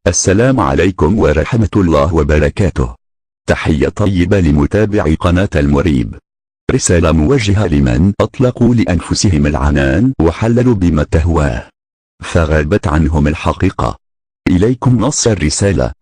السلام عليكم ورحمة الله وبركاته. تحية طيبة لمتابعي قناة المريب. رسالة موجهة لمن أطلقوا لأنفسهم العنان وحللوا بما تهواه فغابت عنهم الحقيقة. إليكم نص الرسالة.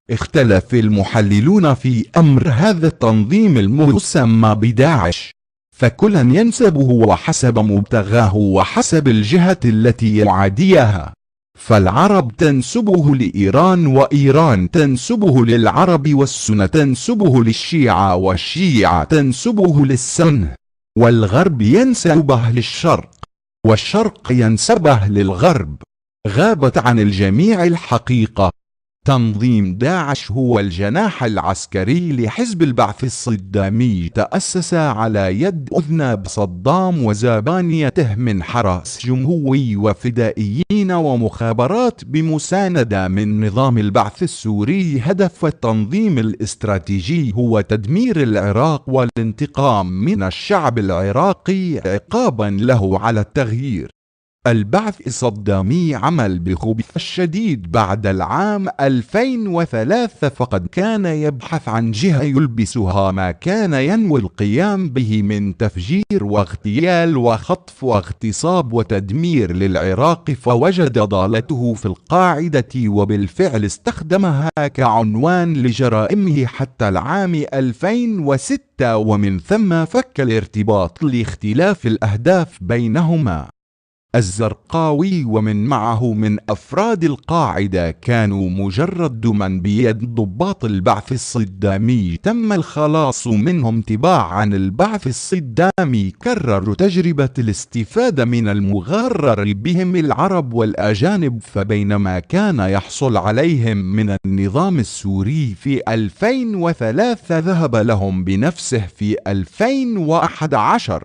اختلف المحللون في أمر هذا التنظيم المسمى بداعش، فكلا ينسبه وحسب مبتغاه وحسب الجهة التي يعاديها، فالعرب تنسبه لإيران، وإيران تنسبه للعرب، والسنة تنسبه للشيعة، والشيعة تنسبه للسنة، والغرب ينسبه للشرق، والشرق ينسبه للغرب. غابت عن الجميع الحقيقة. تنظيم داعش هو الجناح العسكري لحزب البعث الصدامي، تأسس على يد أذناب صدام وزبانيته من حرس جمهوري وفدائيين ومخابرات بمساندة من نظام البعث السوري. هدف التنظيم الاستراتيجي هو تدمير العراق والانتقام من الشعب العراقي عقابا له على التغيير. البعث الصدامي عمل بخبث الشديد بعد العام 2003، فقد كان يبحث عن جهة يلبسها ما كان ينوي القيام به من تفجير واغتيال وخطف واغتصاب وتدمير للعراق، فوجد ضالته في القاعدة، وبالفعل استخدمها كعنوان لجرائمه حتى العام 2006، ومن ثم فك الارتباط لاختلاف الأهداف بينهما. الزرقاوي ومن معه من أفراد القاعدة كانوا مجرد دما بيد ضباط البعث الصدامي، تم الخلاص منهم تباعا. البعث الصدامي كرروا تجربة الاستفادة من المغرر بهم العرب والأجانب، فبينما كان يحصل عليهم من النظام السوري في 2003 ذهب لهم بنفسه في 2011.